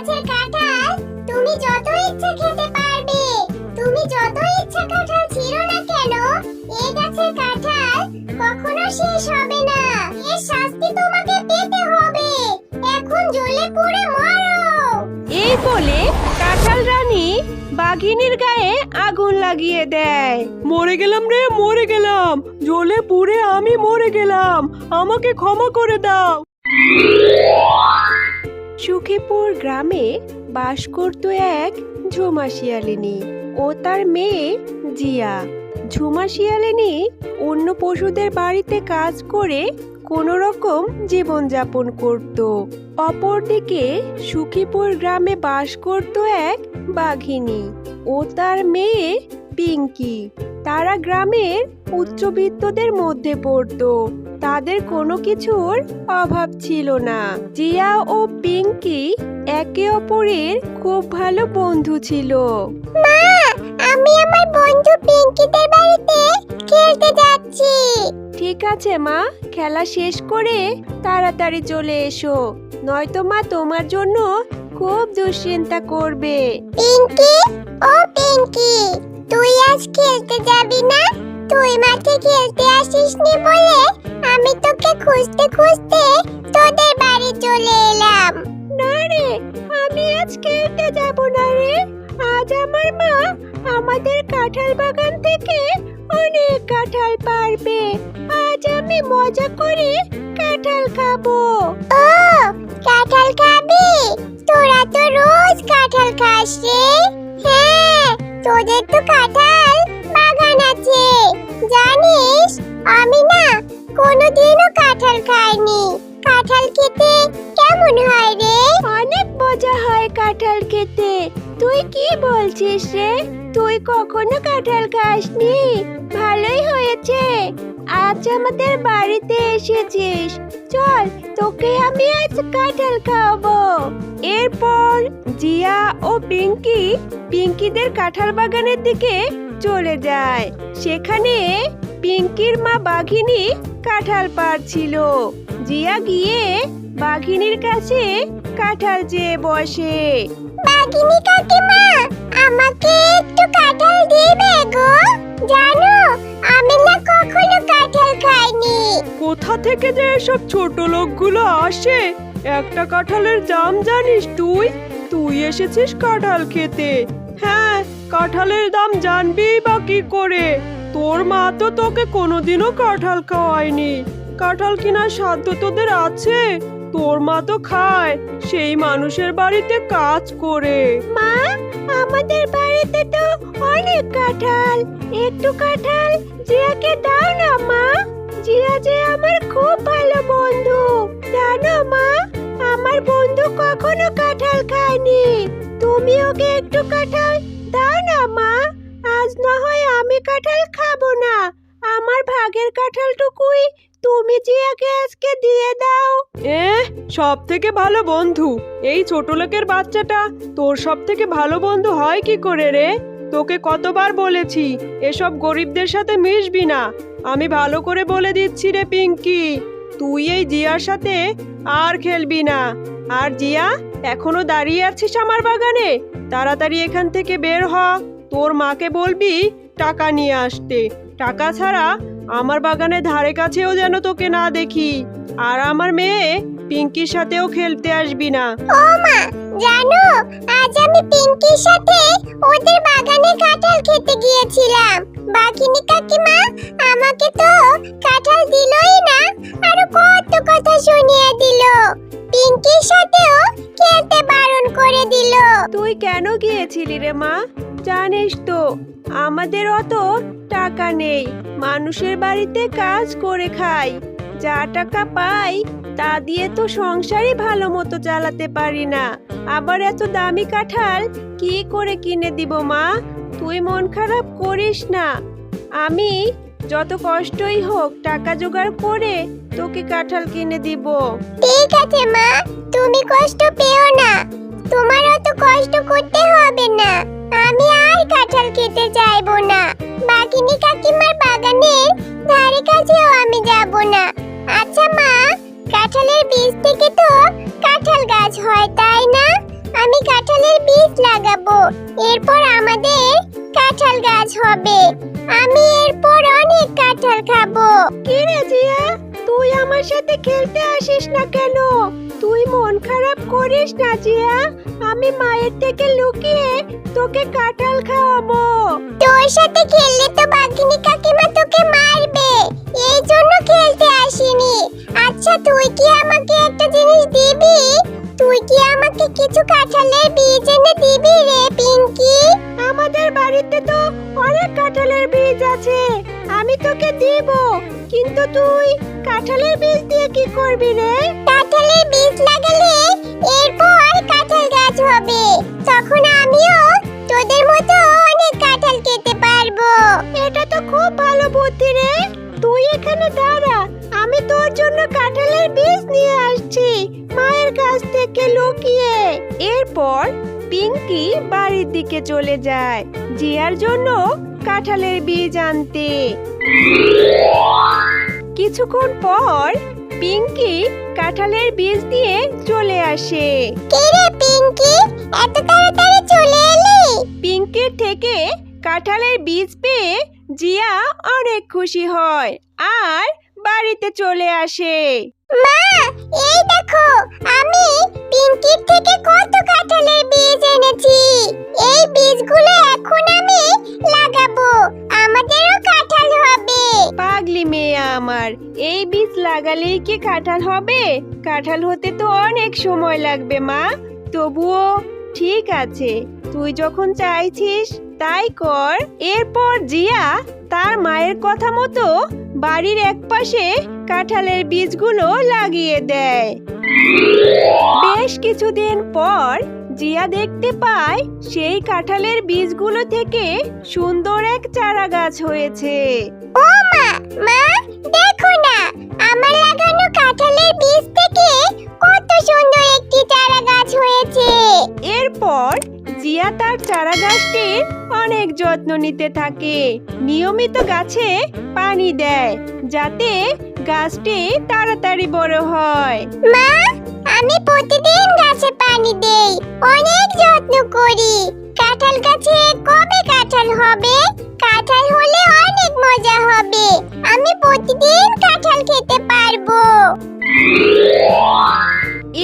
গাছের কাঁঠাল তুমি যত ইচ্ছা খেতে পারবে। তুমি যত ইচ্ছা কাঁঠাল ছিঁড়ো না কেন, এই গাছের কাঁঠাল কখনো শেষ হবে না। এর শাস্তি তোমাকে পেতে হবে। এখন জ্বলে পুড়ে মরো। এই বলে কাঁঠাল রানী বাঘিনীর গায়ে আগুন লাগিয়ে দেয়। মরে গেলাম রে, মরে গেলাম, জ্বলে পুড়ে আমি মরে গেলাম, আমাকে ক্ষমা করে দাও। সুখীপুর গ্রামে বাস করত এক ঝুমা শিয়ালিনী ও তার মেয়ে জিয়া। ঝুমা শিয়ালিনী অন্য পশুদের বাড়িতে কাজ করে কোনো রকম জীবনযাপন করত। অপরদিকে সুখীপুর গ্রামে বাস করত এক বাঘিনী ও তার মেয়ে পিঙ্কি। তারা গ্রামের উচ্চবিত্তদের মধ্যে পড়তো। তাদের কোনো কিছুর অভাব ছিল না। জিয়া ও পিঙ্কি একে অপরের খুব ভালো বন্ধু ছিল। মা, আমি আমার বন্ধু পিঙ্কিদের বাড়িতে খেলতে যাচ্ছি। ঠিক আছে মা, খেলা শেষ করে তাড়াতাড়ি চলে এসো, নয়তো মা তোমার জন্য খুব দুশ্চিন্তা করবে। পিঙ্কি, ও পিঙ্কি, তুই আজ খেলতে যাবি না? তুই মাঠে খেলতে আসিসনি বলে আমি তোকে খুঁজতে খুঁজতে তোদের বাড়ি চলে এলাম। না রে, আমি আজ খেলতে যাব না রে। আজ আমার মা আমাদের কাঁঠাল বাগান থেকে অনেক কাঁঠাল পারবে। আজ আমি মজা করে কাঁঠাল খাবো। ও, কাঁঠাল খাবি? তোরা তো রোজ কাঁঠাল খাস রে। হ্যাঁ, তোদের তো কাঁঠাল বাগান আছে। জানিস, আমি না কোনোদিনও কাঁঠাল খাইনি। কাঁঠাল খেতে কেমন হয় রে? অনেক মজা হয় কাঁঠাল খেতে। তুই কি বলছিস রে? তুই কখনো কাঁঠাল খাসনি? ভালোই হয়েছে আজ আমাদের বাড়িতে এসেছিস। চল, তোকে আমি আজ কাঁঠাল খাওয়াবো। এরপর জিয়া ও পিঙ্কি পিঙ্কিদের কাঁঠাল বাগানের দিকে চলে যায়। সেখানে পিঙ্কির মা বাঘিনী কাঁঠাল পাড়ছিল। জিয়া গিয়ে বাঘিনীর কাছে কাঁঠাল চেয়ে বসে। বাঘিনী কাকিমা, আমাকে একটু কাঁঠাল দিবে গো? জানো, আমি না কখনো কাঁঠাল খাইনি। কোথা থেকে যে এসব ছোট লোকগুলো আসে? একটা কাঁঠালের দাম জানিস তুই? তুই এসেছিস কাঁঠাল খেতে। হ্যাঁ, কাঁঠালের দাম জানবি বা কি করে? তোর মা তো তোকে কোনোদিনও কাঁঠাল খাওয়ায়নি। কাঁঠাল কেনার সাধ্য তোদের আছে? তোর মা তো খায় সেই মানুষের বাড়িতে কাজ করে। মা, আমাদের বাড়িতে তো অনেক কাঁঠাল। একটু কাঁঠাল জিয়াকে দাও না মা। জিয়া যে আমার খুব ভালো বন্ধু। জানো মা, আমার বন্ধু কখনো কাঁঠাল খায়নি। তুমি ওকে একটু কাঁঠাল দাও না মা। আজ না হয় আমি কাঁঠাল খাবো না, আমার ভাগের কাঁঠালটুকুই তুমি জিয়াকে আজকে দিয়ে দাও। সব থেকে ভালো বন্ধু? এই ছোট লোকের বাচ্চাটা তোর সব থেকে ভালো বন্ধু হয় কি করে রে? তোকে কতবার বলেছি এসব গরিবদের সাথে মিশবি না। আমি ভালো করে বলে দিচ্ছি রে পিঙ্কি, তুই এই জিয়ার সাথে আর খেলবি না। আর জিয়া, এখনো দাঁড়িয়ে আছিস আমার বাগানে? তাড়াতাড়ি এখান থেকে বের হ। তোর মাকে বলবি টাকা নিয়ে আসতে। টাকা ছাড়া আমার বাগানের ধারে কাছেও যেন তোকে না দেখি। আর আমার মেয়ে পিঙ্কির সাথেও খেলতে আসবি না। ও মা, জানো, আজ আমি পিঙ্কির সাথে ওদের বাগানে কাঁঠাল খেতে গিয়েছিলাম। বাঘিনী কাকিমা আমাকে তো কাঁঠাল দিলই না, আরো কত কথা শুনিয়ে দিল। পিঙ্কির সাথেও খেলতে বারণ করে দিল। তুই কেন গিয়েছিলি রে মা? জানিস তো আমাদের অত টাকা নেই। মানুষের বাড়িতে কাজ করে খাই। যা টাকা পাই তা দিয়ে তো সংসারই ভালো মতো চালাতে পারি না। আবার এত দামি কাঁঠাল কি করে কিনে দিব মা? তুই মন খারাপ করিস না। আমি যত কষ্টই হোক টাকা জোগাড় করে তোকে কাঁঠাল কিনে দিব। ঠিক আছে মা, তুমি কষ্ট পেও না। তোমার অত কষ্ট করতে হবে না। আমি আর কাঁঠাল খেতে চাইবো না। বাঘিনী কাকিমার বাগানের ধারে কাছেও আমি যাব না। আচ্ছা মা, কাঁঠালের বীজ থেকে তো কাঁঠাল গাছ হয়, তাই না? আমি বীজ লাগাবো, এরপর আমাদের কাঁঠাল গাছ হবে। আমি এরপর অনেক কাঁঠাল খাবো। কি রে জিয়া, তুই আমার সাথে খেলতে আসিস না কেন? তুই মন খারাপ করিস না জিয়া, আমি মায়ের থেকে লুকিয়ে তোকে কাঁঠাল খাওয়াবো। তোর সাথে খেললে তো বাঘিনী কাকিমা তোকে মারবে, এই জন্য খেলতে আসিনি। আচ্ছা তুই কি আমাকে একটা জিনিস দিবি? তুই কি আমাকে কিছু কাঁঠালের বীজ এনে দিবি রে পিঙ্কি? আমাদের বাড়িতে তো অনেক কাঁঠালের বীজ আছে, আমি তোকে দিব, কিন্তু তুই কাঁঠালের বীজ দিয়ে কি করবি রে? কাঁঠালের বীজ লাগালে এরপর কাঁঠাল গাছ হবে, তখন আমিও তোদের মতো অনেক কাঁঠাল খেতে পারবো। এটা তো খুব ভালো বুদ্ধি রে। তুই এখানে দাঁড়া, আমি তোর জন্য কাঁঠালের বীজ নিয়ে আসছি মায়ের কাছ থেকে লুকিয়ে। এরপর পিঙ্কি বাড়ির দিকে চলে যায় জিয়ার জন্য কাঁঠালের বীজ আনতে। কিছুক্ষণ পর পিঙ্কি কাঁঠালের বীজ দিয়ে চলে আসে। কে রে পিঙ্কি, এত তাড়াতাড়ি চলে এলি? পিঙ্কির থেকে কাঁঠালের বীজ পেয়ে জিয়া অনেক খুশি হয় আর বাড়িতে চলে আসে। মা, এই দেখো আমি পিঙ্কির থেকে কত কাঁঠালের বীজ এনেছি। এই বীজগুলো এখন আমি লাগাবো, আমাদেরও কাঁঠাল হবে। পাগলি মেয়ে আমার, এই বীজ লাগালেই কি কাঁঠাল হবে? কাঁঠাল হতে তো অনেক সময় লাগবে মা। তবুও ঠিক আছে, তুই যখন চাইছিস তাই কর। এরপর জিয়া তার মায়ের কথা মতো বাড়ির একপাশে কাঁঠালের বীজগুলো লাগিয়ে দেয়। বেশ কিছুদিন পর জিয়া দেখতে পায় সেই কাঁঠালের বীজগুলো থেকে সুন্দর এক চারা গাছ হয়েছে। ও মা, মা দেখো না, আমার লাগানো কাঁঠালের বীজ থেকে কত সুন্দর একটি চারা গাছ হয়েছে। এরপর জিয়া তার চারা গাছটির অনেক যত্ন নিতে থাকে, নিয়মিত গাছে পানি দেয় যাতে গাছটি তাড়াতাড়ি বড় হয়। মা, আমি প্রতিদিন গাছে পানি দেই, অনেক যত্ন করি। কাঁঠাল গাছে কবে কাঁঠাল হবে? কাঁঠাল হলে অনেক মজা হবে, আমি প্রতিদিন কাঁঠাল খেতে পারবো।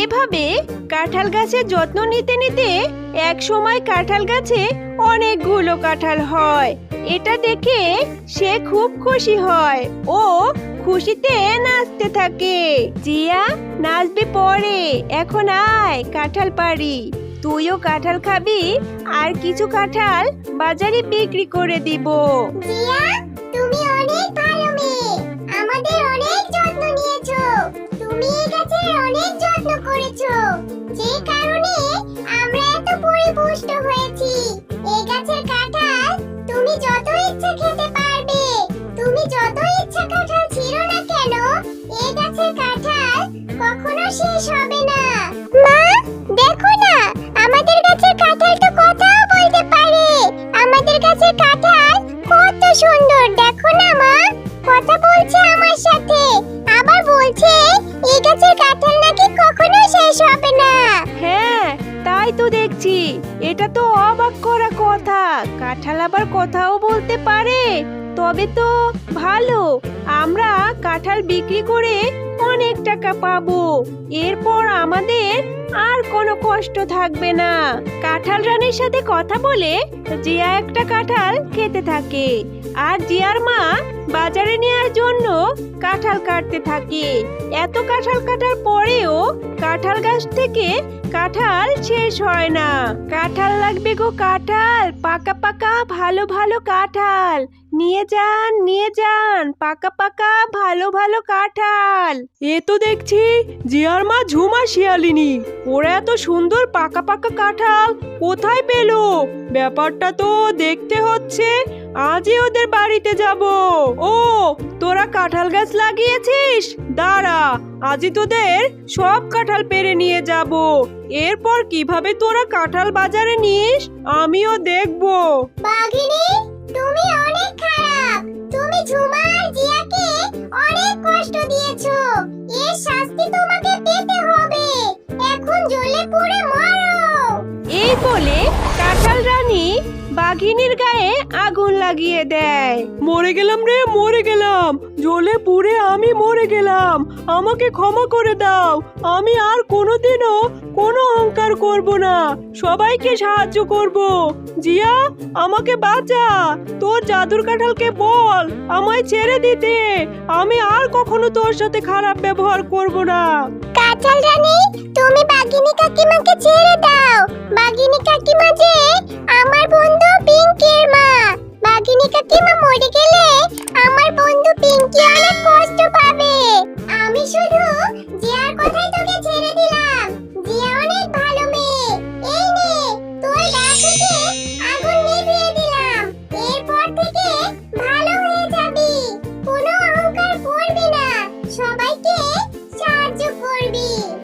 এভাবে কাঁঠাল গাছের যত্ন নিতে নিতে এক সময় কাঁঠাল গাছে অনেকগুলো কাঁঠাল হয়। এটা দেখে সে খুব খুশি হয় ও খুশিতে নাচতে থাকে। জিয়া, নাচবি পরে, এখন আয় কাঁঠাল পাড়ি। তুইও কাঁঠাল খাবি আর কিছু কাঁঠাল বাজারে বিক্রি করে দিব। জিয়া, তুমি অনেক ভালো মেয়ে, আমাদের অনেক যত্ন নিয়েছো। তুমি এই গাছের অনেক যত্ন করেছো, যে কারণে আমরা এত পরিপুষ্ট হয়েছি। এই গাছের কাঁঠাল তুমি যত ইচ্ছা খেতে পারবে। তুমি যত ইচ্ছা কাঁঠাল ছিল না কেন, এই গাছের কাঁঠাল কখনো শেষ হবে না। মা, দেখো না, আমাদের গাছের কাঁঠাল তো কথাও বলতে পারে। আমাদের গাছের কাঁঠাল কত সুন্দর, দেখো না মা, কথা বলছে আমার সাথে, আবার বলছে এই গাছের কাঁঠাল নাকি কখনো শেষ হবে না। হ্যাঁ, তাই তো দেখছি। এটা তো অবাক করা কথা, কাঁঠাল আবার কথাও বলতে পারে। তবে তো ভালো, আমরা কাঁঠাল বিক্রি করে অনেক টাকা পাবো। এরপর আমাদের আর কোনো কষ্ট থাকবে না। কাঁঠাল রানীর সাথে কথা বলে জিয়া একটা কাঁঠাল খেতে থাকে আর জিয়ার মা বাজারে নেওয়ার জন্য কাঁঠাল কাটতে থাকে। এত কাঁঠাল কাটার পরেও কাঁঠাল গাছ থেকে কাঁঠাল শেষ হয় না। কাঁঠাল লাগবে গো কাঁঠাল, পাকা পাকা ভালো ভালো কাঁঠাল, নিয়ে যান নিয়ে যান, পাকা পাকা ভালো ভালো কাঁঠাল। এ তো দেখছি জিয়ার মা ঝুমা শিয়ালিনী, ওরা এত সুন্দর পাকা পাকা কাঁঠাল কোথায় পেলো? ব্যাপারটা তো দেখতে হচ্ছে, আজই ওদের বাড়িতে যাব। ও, তোরা কাঁঠাল গাছ লাগিয়েছিস? দাঁড়া, আজই তোদের সব কাঁঠাল পেড়ে নিয়ে যাব। এরপর কিভাবে তোরা কাঁঠাল বাজারে নিস আমিও দেখবো। বাঘিনী, তুমি অনেক খারাপ, তুমি ঝুমা আর জিয়াকে অনেক কষ্ট দিয়েছো। এর শাস্তি তোমাকে পেতে হবে, এখন জ্বলে পুড়ে মরো। এই বলে কাঁঠাল রানী বাঘিনীর গায়ে আগুন লাগিয়ে দেয়। মরে গেলাম রে, মরে গেলাম, জ্বলে পুড়ে আমি মরে গেলাম। আমাকে ক্ষমা করে দাও। আমি আর কোনোদিনও কোনো অহংকার করব না, সবাইকে সাহায্য করব। জিয়া, আমাকে বাঁচা। তোর জাদুর কাঁঠালকে বল আমায় ছেড়ে দিতে। আমি আর কখনো তোর সাথে খারাপ ব্যবহার করব না। কাঁঠাল রানী, তুমি বাঘিনী কাকিমাকে ছেড়ে দাও। বাঘিনী কাকিমা যে আমার বন্ধু পিঙ্কির মা। বাঘিনী কাকিমা মরে গেলে